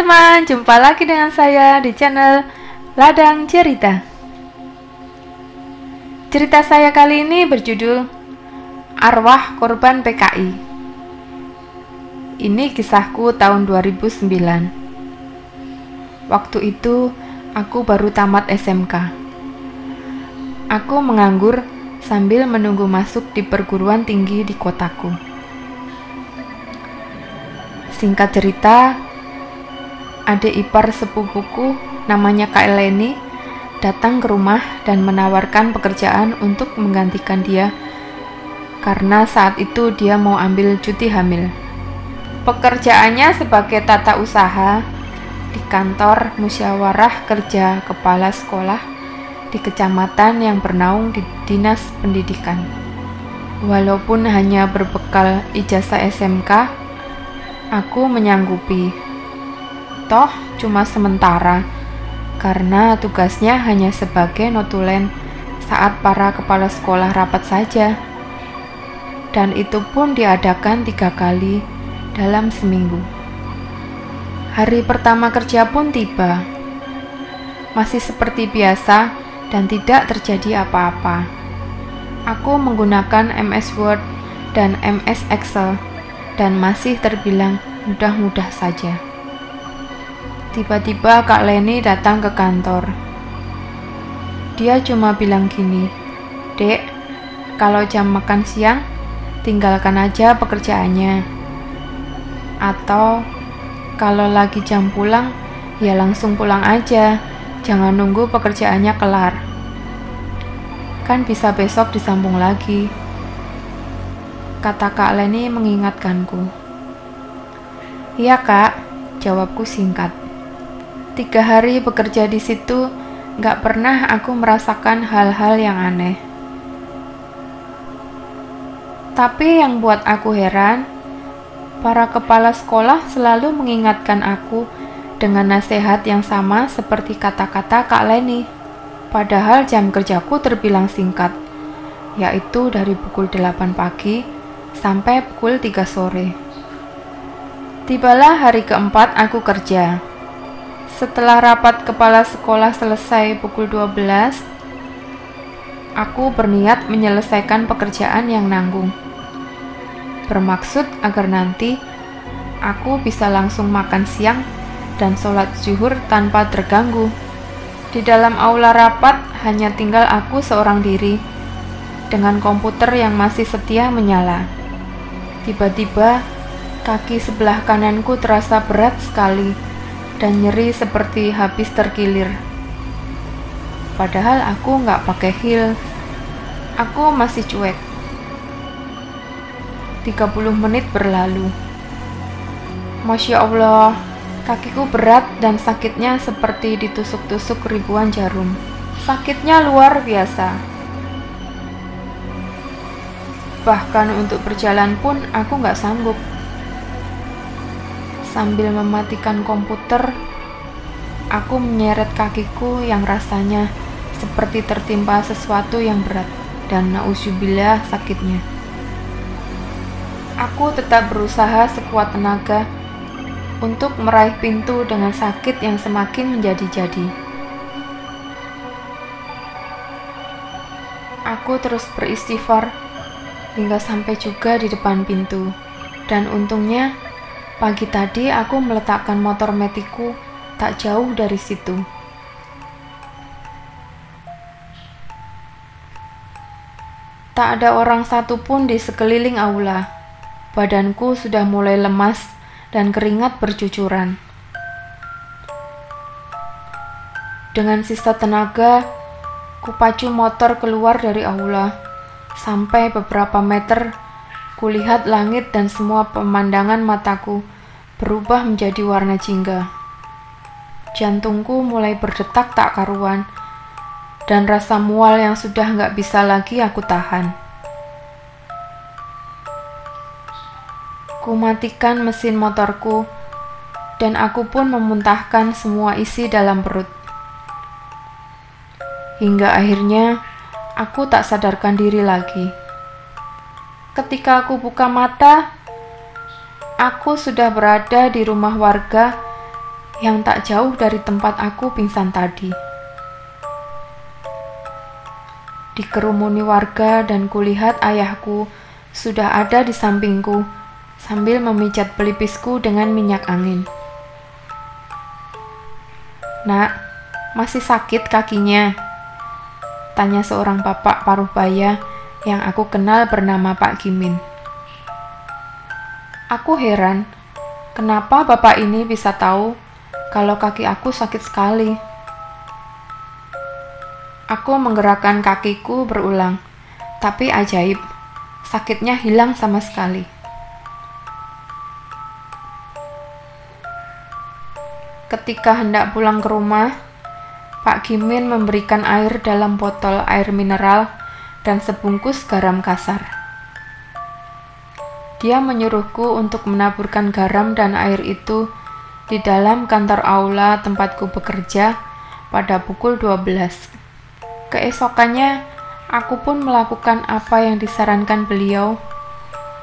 teman-teman, jumpa lagi dengan saya di channel Ladang Cerita. Cerita saya kali ini berjudul Arwah Korban PKI. Ini kisahku tahun 2009. Waktu itu aku baru tamat SMK. Aku menganggur sambil menunggu masuk di perguruan tinggi di kotaku. Singkat cerita, adik ipar sepupuku namanya Kak Eleni datang ke rumah dan menawarkan pekerjaan untuk menggantikan dia karena saat itu dia mau ambil cuti hamil. Pekerjaannya sebagai tata usaha di kantor musyawarah kerja kepala sekolah di kecamatan yang bernaung di Dinas Pendidikan. Walaupun hanya berbekal ijazah SMK, aku menyanggupi. Toh cuma sementara, karena tugasnya hanya sebagai notulen saat para kepala sekolah rapat saja. Dan itu pun diadakan 3 kali dalam seminggu. Hari pertama kerja pun tiba. Masih seperti biasa dan tidak terjadi apa-apa. Aku menggunakan MS Word dan MS Excel dan masih terbilang mudah-mudah saja. Tiba-tiba Kak Leni datang ke kantor. Dia cuma bilang gini, "Dek, kalau jam makan siang, tinggalkan aja pekerjaannya. Atau kalau lagi jam pulang, ya langsung pulang aja, jangan nunggu pekerjaannya kelar. Kan bisa besok disambung lagi," kata Kak Leni mengingatkanku. "Iya Kak," jawabku singkat. 3 hari bekerja di situ, gak pernah aku merasakan hal-hal yang aneh. Tapi yang buat aku heran, para kepala sekolah selalu mengingatkan aku dengan nasihat yang sama seperti kata-kata Kak Leni. Padahal jam kerjaku terbilang singkat, yaitu dari pukul 8 pagi sampai pukul 3 sore. Tibalah hari keempat aku kerja. Setelah rapat kepala sekolah selesai pukul 12, aku berniat menyelesaikan pekerjaan yang nanggung. Bermaksud agar nanti aku bisa langsung makan siang dan sholat zuhur tanpa terganggu. Di dalam aula rapat hanya tinggal aku seorang diri, dengan komputer yang masih setia menyala. Tiba-tiba, kaki sebelah kananku terasa berat sekali dan nyeri seperti habis terkilir. Padahal aku nggak pakai heels. Aku masih cuek. 30 menit berlalu. Masya Allah, kakiku berat dan sakitnya seperti ditusuk-tusuk ribuan jarum. Sakitnya luar biasa. Bahkan untuk berjalan pun aku nggak sanggup. Sambil mematikan komputer, aku menyeret kakiku yang rasanya seperti tertimpa sesuatu yang berat dan nauzubillah sakitnya. Aku tetap berusaha sekuat tenaga untuk meraih pintu dengan sakit yang semakin menjadi-jadi. Aku terus beristighfar hingga sampai juga di depan pintu, dan untungnya pagi tadi aku meletakkan motor metiku tak jauh dari situ. Tak ada orang satupun di sekeliling aula. Badanku sudah mulai lemas dan keringat bercucuran. Dengan sisa tenaga, kupacu motor keluar dari aula. Sampai beberapa meter, kulihat langit dan semua pemandangan mataku berubah menjadi warna jingga. Jantungku mulai berdetak tak karuan, dan rasa mual yang sudah gak bisa lagi aku tahan. Ku matikan mesin motorku, dan aku pun memuntahkan semua isi dalam perut. Hingga akhirnya, aku tak sadarkan diri lagi. Ketika aku buka mata, aku sudah berada di rumah warga yang tak jauh dari tempat aku pingsan tadi. Dikerumuni warga dan kulihat ayahku sudah ada di sampingku sambil memijat pelipisku dengan minyak angin. "Nak, masih sakit kakinya?" tanya seorang bapak paruh baya yang aku kenal bernama Pak Gimin. Aku heran, kenapa bapak ini bisa tahu kalau kaki aku sakit sekali. Aku menggerakkan kakiku berulang, tapi ajaib, sakitnya hilang sama sekali. Ketika hendak pulang ke rumah, Pak Gimin memberikan air dalam botol air mineral dan sebungkus garam kasar. Dia menyuruhku untuk menaburkan garam dan air itu di dalam kantor aula tempatku bekerja pada pukul 12. Keesokannya, aku pun melakukan apa yang disarankan beliau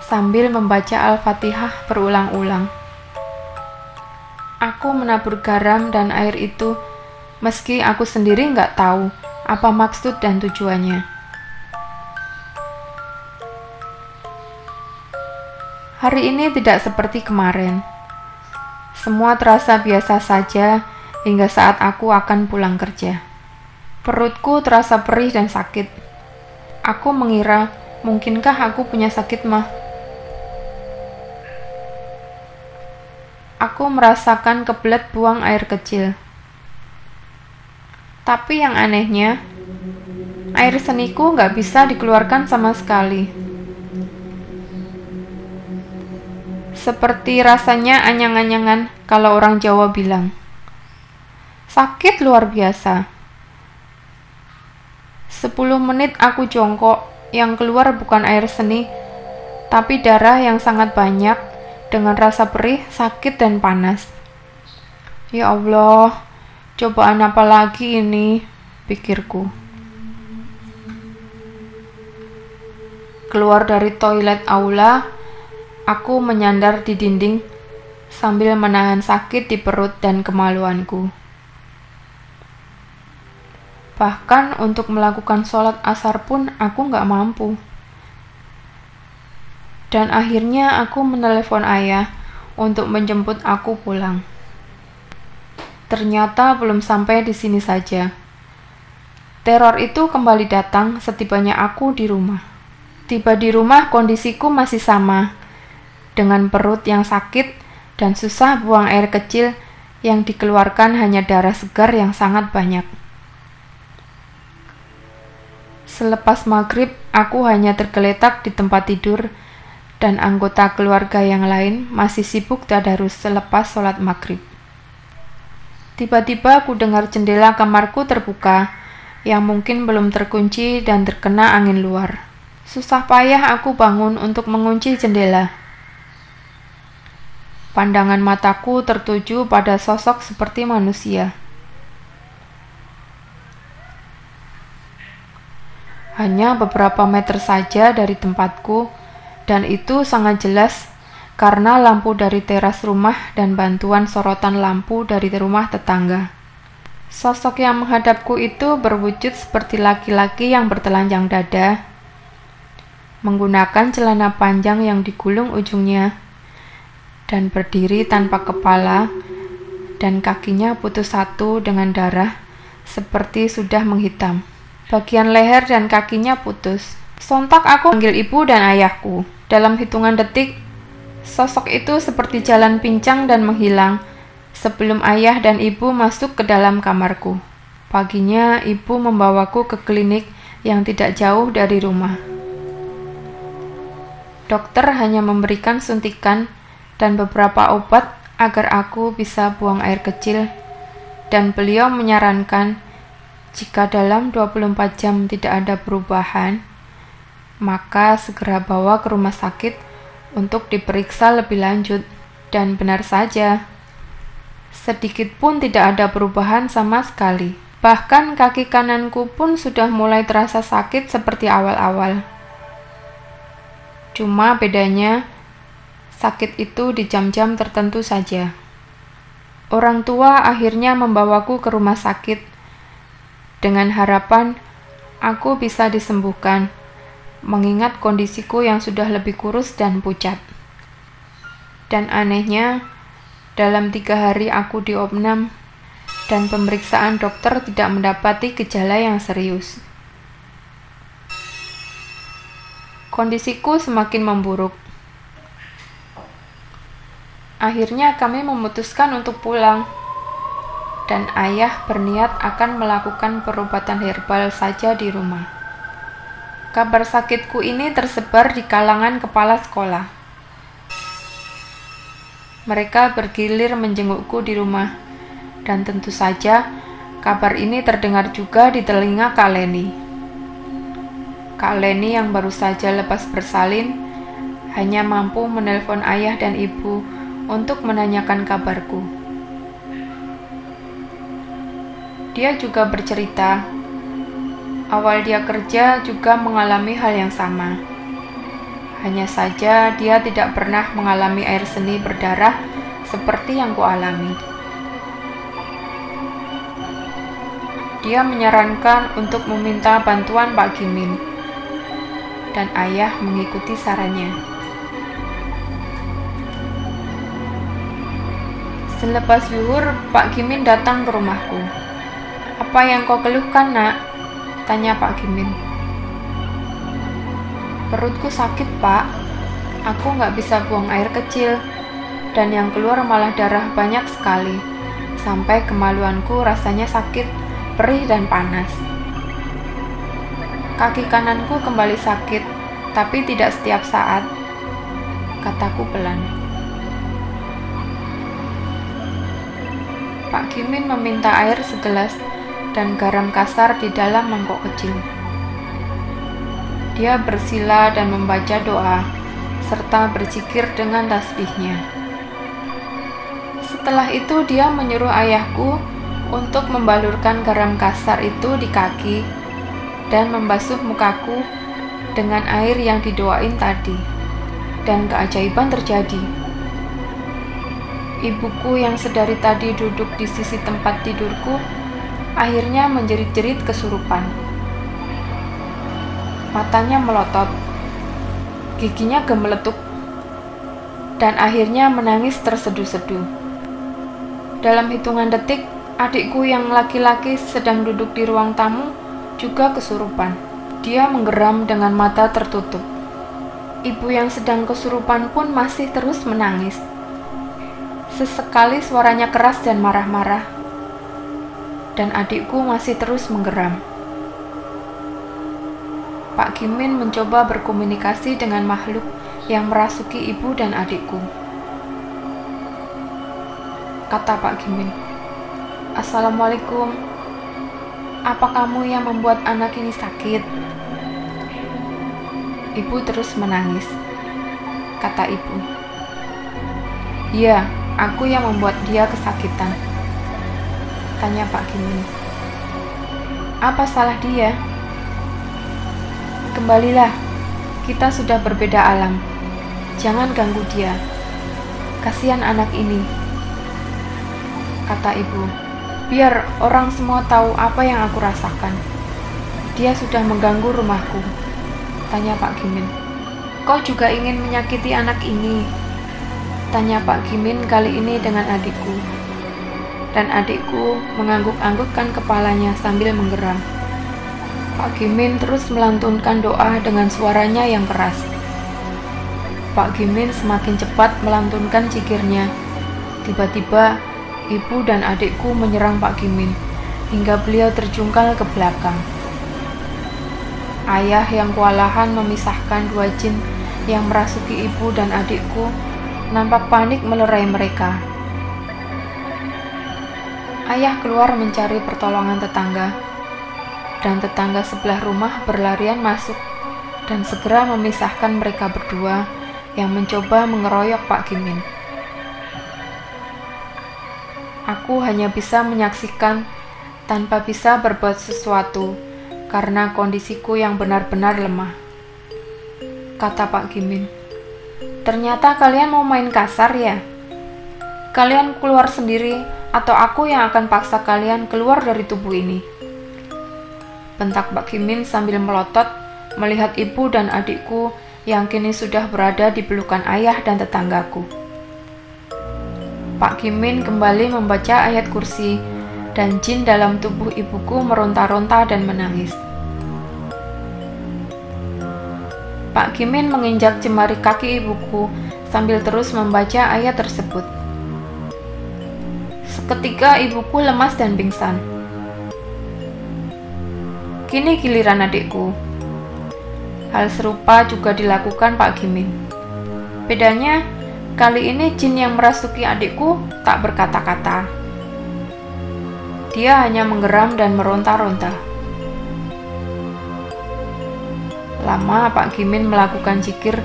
sambil membaca Al-Fatihah berulang-ulang. Aku menabur garam dan air itu meski aku sendiri nggak tahu apa maksud dan tujuannya. Hari ini tidak seperti kemarin. Semua terasa biasa saja hingga saat aku akan pulang kerja. Perutku terasa perih dan sakit. Aku mengira, mungkinkah aku punya sakit mah? Aku merasakan kebelet buang air kecil. Tapi yang anehnya, air seniku nggak bisa dikeluarkan sama sekali. Seperti rasanya anyang-anyangan kalau orang Jawa bilang. Sakit luar biasa. 10 menit aku jongkok, yang keluar bukan air seni, tapi darah yang sangat banyak dengan rasa perih, sakit, dan panas. Ya Allah, cobaan apa lagi ini, pikirku. Keluar dari toilet aula, aku menyandar di dinding sambil menahan sakit di perut dan kemaluanku. Bahkan untuk melakukan sholat asar pun aku nggak mampu. Dan akhirnya aku menelepon ayah untuk menjemput aku pulang. Ternyata belum sampai di sini saja. Teror itu kembali datang setibanya aku di rumah. Tiba di rumah kondisiku masih sama, dengan perut yang sakit dan susah buang air kecil yang dikeluarkan hanya darah segar yang sangat banyak. Selepas maghrib, aku hanya tergeletak di tempat tidur dan anggota keluarga yang lain masih sibuk tadarus selepas sholat maghrib. Tiba-tiba aku dengar jendela kamarku terbuka, yang mungkin belum terkunci dan terkena angin luar. Susah payah aku bangun untuk mengunci jendela. Pandangan mataku tertuju pada sosok seperti manusia. Hanya beberapa meter saja dari tempatku, dan itu sangat jelas karena lampu dari teras rumah dan bantuan sorotan lampu dari rumah tetangga. Sosok yang menghadapku itu berwujud seperti laki-laki yang bertelanjang dada, menggunakan celana panjang yang digulung ujungnya, dan berdiri tanpa kepala, dan kakinya putus satu dengan darah, seperti sudah menghitam. Bagian leher dan kakinya putus. Sontak aku panggil ibu dan ayahku. Dalam hitungan detik, sosok itu seperti jalan pincang dan menghilang, sebelum ayah dan ibu masuk ke dalam kamarku. Paginya, ibu membawaku ke klinik yang tidak jauh dari rumah. Dokter hanya memberikan suntikan dan beberapa obat agar aku bisa buang air kecil, dan beliau menyarankan jika dalam 24 jam tidak ada perubahan, maka segera bawa ke rumah sakit untuk diperiksa lebih lanjut. Dan benar saja, sedikit pun tidak ada perubahan sama sekali. Bahkan kaki kananku pun sudah mulai terasa sakit seperti awal-awal. Cuma bedanya, sakit itu di jam-jam tertentu saja. Orang tua akhirnya membawaku ke rumah sakit dengan harapan aku bisa disembuhkan, mengingat kondisiku yang sudah lebih kurus dan pucat. Dan anehnya, dalam 3 hari aku diopnam dan pemeriksaan dokter tidak mendapati gejala yang serius. Kondisiku semakin memburuk. Akhirnya kami memutuskan untuk pulang, dan ayah berniat akan melakukan perobatan herbal saja di rumah. Kabar sakitku ini tersebar di kalangan kepala sekolah. Mereka bergilir menjengukku di rumah, dan tentu saja kabar ini terdengar juga di telinga Kak Leni. Kak Leni yang baru saja lepas bersalin hanya mampu menelpon ayah dan ibu untuk menanyakan kabarku. Dia juga bercerita, awal dia kerja juga mengalami hal yang sama. Hanya saja dia tidak pernah mengalami air seni berdarah seperti yang kualami. Dia menyarankan untuk meminta bantuan Pak Gimin, dan ayah mengikuti sarannya. Selepas zuhur, Pak Gimin datang ke rumahku. "Apa yang kau keluhkan, Nak?" tanya Pak Gimin. "Perutku sakit, Pak. Aku nggak bisa buang air kecil, dan yang keluar malah darah banyak sekali. Sampai kemaluanku rasanya sakit, perih dan panas. Kaki kananku kembali sakit, tapi tidak setiap saat," kataku pelan. Pak Gimin meminta air segelas dan garam kasar di dalam mangkok kecil. Dia bersila dan membaca doa, serta berzikir dengan tasbihnya. Setelah itu dia menyuruh ayahku untuk membalurkan garam kasar itu di kaki dan membasuh mukaku dengan air yang didoain tadi. Dan keajaiban terjadi. Ibuku yang sedari tadi duduk di sisi tempat tidurku akhirnya menjerit-jerit kesurupan. Matanya melotot, giginya gemeletuk, dan akhirnya menangis terseduh-seduh. Dalam hitungan detik, adikku yang laki-laki sedang duduk di ruang tamu juga kesurupan. Dia menggeram dengan mata tertutup. Ibu yang sedang kesurupan pun masih terus menangis. Sesekali suaranya keras dan marah-marah, dan adikku masih terus menggeram. Pak Gimin mencoba berkomunikasi dengan makhluk yang merasuki ibu dan adikku. Kata Pak Gimin, "Assalamualaikum, apa kamu yang membuat anak ini sakit?" Ibu terus menangis. Kata ibu, "Iya, aku yang membuat dia kesakitan." Tanya Pak Gimin, "Apa salah dia?" "Kembalilah, kita sudah berbeda alam. Jangan ganggu dia. Kasihan anak ini," kata ibu. "Biar orang semua tahu apa yang aku rasakan. Dia sudah mengganggu rumahku." Tanya Pak Gimin. "Kau juga ingin menyakiti anak ini?" Tanya Pak Gimin kali ini dengan adikku. Dan adikku mengangguk-anggukkan kepalanya sambil menggeram. Pak Gimin terus melantunkan doa dengan suaranya yang keras. Pak Gimin semakin cepat melantunkan zikirnya. Tiba-tiba, ibu dan adikku menyerang Pak Gimin, hingga beliau terjungkal ke belakang. Ayah yang kewalahan memisahkan dua jin yang merasuki ibu dan adikku nampak panik melerai mereka. Ayah keluar mencari pertolongan tetangga, dan tetangga sebelah rumah berlarian masuk dan segera memisahkan mereka berdua yang mencoba mengeroyok Pak Gimin. Aku hanya bisa menyaksikan tanpa bisa berbuat sesuatu karena kondisiku yang benar-benar lemah. Kata Pak Gimin, "Ternyata kalian mau main kasar ya? Kalian keluar sendiri atau aku yang akan paksa kalian keluar dari tubuh ini. Bentak Pak Kimin sambil melotot melihat ibu dan adikku yang kini sudah berada di pelukan ayah dan tetanggaku. Pak Kimin kembali membaca ayat kursi dan jin dalam tubuh ibuku meronta-ronta dan menangis. Pak Kimin menginjak jemari kaki ibuku sambil terus membaca ayat tersebut. Seketika ibuku lemas dan pingsan. Kini giliran adikku. Hal serupa juga dilakukan Pak Kimin. Bedanya, kali ini jin yang merasuki adikku tak berkata-kata. Dia hanya menggeram dan meronta-ronta. Lama Pak Kimin melakukan zikir,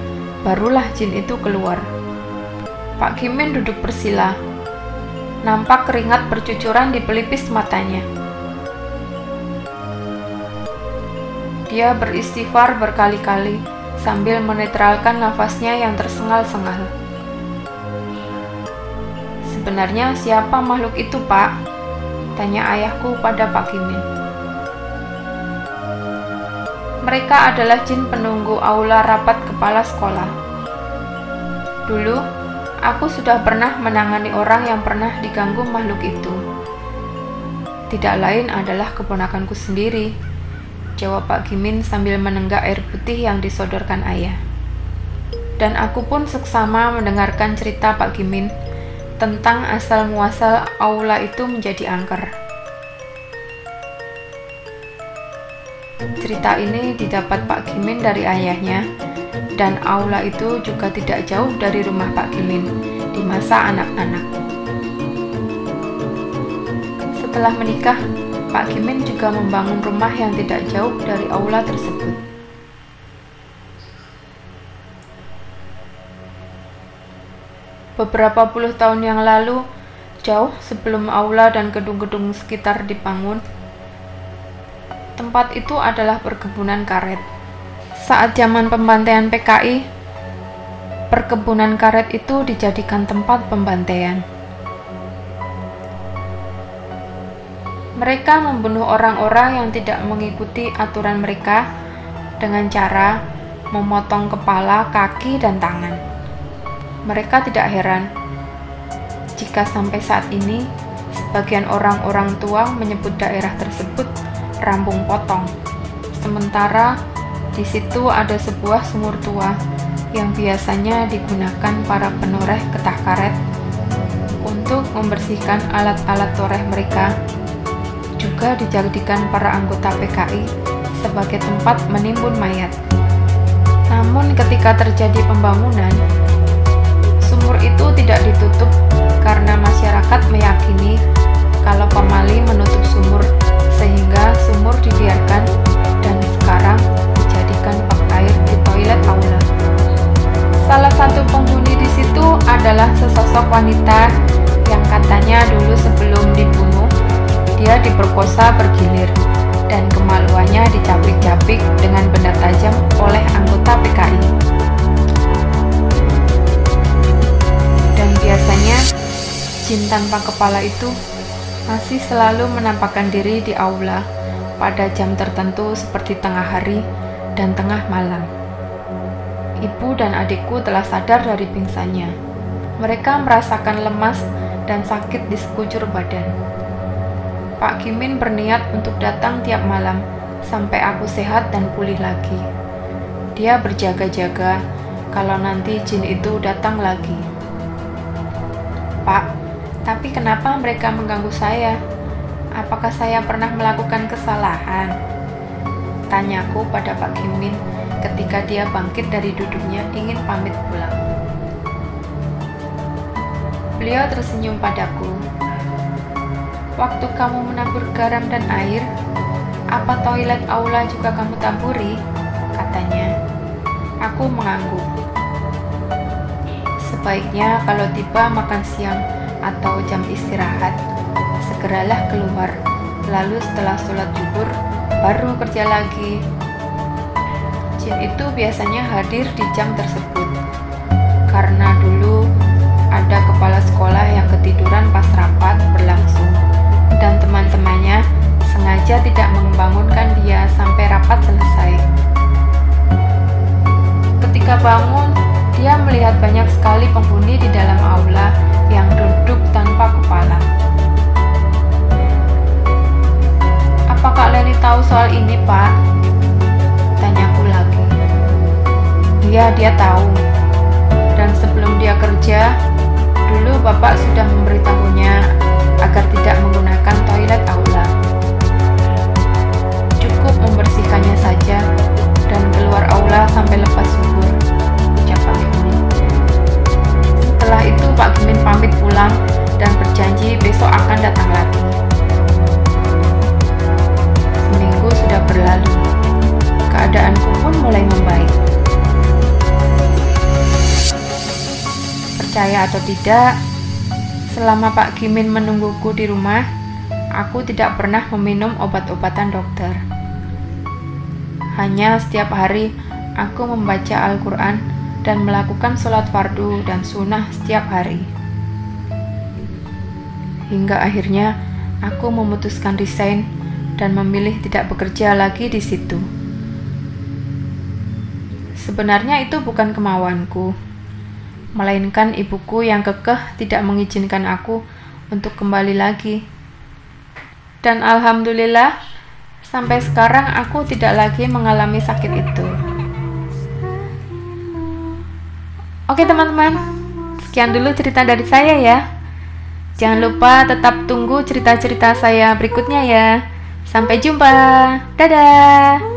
barulah jin itu keluar. Pak Kimin duduk bersila. Nampak keringat bercucuran di pelipis matanya. Dia beristighfar berkali-kali sambil menetralkan nafasnya yang tersengal-sengal. Sebenarnya siapa makhluk itu, Pak? Tanya ayahku pada Pak Kimin. Mereka adalah jin penunggu aula rapat kepala sekolah. Dulu, aku sudah pernah menangani orang yang pernah diganggu makhluk itu. Tidak lain adalah keponakanku sendiri, jawab Pak Kimin sambil menenggak air putih yang disodorkan ayah. Dan aku pun seksama mendengarkan cerita Pak Kimin tentang asal-muasal aula itu menjadi angker. Cerita ini didapat Pak Kimin dari ayahnya, dan aula itu juga tidak jauh dari rumah Pak Kimin di masa anak-anak. Setelah menikah, Pak Kimin juga membangun rumah yang tidak jauh dari aula tersebut. Beberapa puluh tahun yang lalu, jauh sebelum aula dan gedung-gedung sekitar dibangun, tempat itu adalah perkebunan karet. Saat zaman pembantaian PKI, perkebunan karet itu dijadikan tempat pembantaian. Mereka membunuh orang-orang yang tidak mengikuti aturan mereka dengan cara memotong kepala, kaki, dan tangan. Mereka tidak heran jika sampai saat ini sebagian orang-orang tua menyebut daerah tersebut Rampung Potong. Sementara di situ ada sebuah sumur tua yang biasanya digunakan para penoreh getah karet untuk membersihkan alat-alat toreh mereka. Juga dijadikan para anggota PKI sebagai tempat menimbun mayat. Namun ketika terjadi pembangunan, sumur itu tidak ditutup karena masyarakat meyakini kalau pemali menutup sumur, sehingga sumur dibiarkan dan sekarang dijadikan bak air di toilet aula. Salah satu penghuni di situ adalah sesosok wanita yang katanya dulu sebelum dibunuh, dia diperkosa bergilir dan kemaluannya dicapik-capik dengan benda tajam oleh anggota PKI. Dan biasanya, jin tanpa kepala itu masih selalu menampakkan diri di aula pada jam tertentu seperti tengah hari dan tengah malam. Ibu dan adikku telah sadar dari pingsannya. Mereka merasakan lemas dan sakit di sekujur badan. Pak Kimin berniat untuk datang tiap malam sampai aku sehat dan pulih lagi. Dia berjaga-jaga kalau nanti jin itu datang lagi. Pak, tapi kenapa mereka mengganggu saya? Apakah saya pernah melakukan kesalahan? Tanyaku pada Pak Kimin ketika dia bangkit dari duduknya ingin pamit pulang. Beliau tersenyum padaku. Waktu kamu menabur garam dan air, apa toilet aula juga kamu taburi? Katanya. Aku mengangguk. Sebaiknya kalau tiba makan siang atau jam istirahat, segeralah keluar, lalu setelah sholat zuhur, baru kerja lagi. Jin itu biasanya hadir di jam tersebut, karena dulu ada kepala sekolah yang ketiduran pas rapat berlangsung, dan teman-temannya sengaja tidak membangunkan dia sampai rapat selesai. Ketika bangun, dia melihat banyak sekali penghuni di dalam aula yang duduk tanpa kepala. "Apa Kak Leni tahu soal ini, Pak?" tanyaku lagi. "Iya, dia tahu. Dan sebelum dia kerja, dulu Bapak sudah memberitahunya agar tidak menggunakan toilet aula. Cukup membersihkannya saja dan keluar aula sampai lepas zuhur," ucap Pak Gimin. Setelah itu Pak Gimin pamit pulang dan berjanji besok akan datang lagi. Seminggu sudah berlalu. Keadaanku pun mulai membaik. Percaya atau tidak, selama Pak Gimin menungguku di rumah, aku tidak pernah meminum obat-obatan dokter. Hanya setiap hari aku membaca Al-Quran dan melakukan sholat fardu dan sunnah setiap hari. Hingga akhirnya aku memutuskan resign dan memilih tidak bekerja lagi di situ. Sebenarnya itu bukan kemauanku, melainkan ibuku yang kekeh tidak mengizinkan aku untuk kembali lagi. Dan alhamdulillah, sampai sekarang aku tidak lagi mengalami sakit itu. Oke teman-teman, sekian dulu cerita dari saya ya. Jangan lupa tetap tunggu cerita-cerita saya berikutnya ya. Sampai jumpa. Dadah.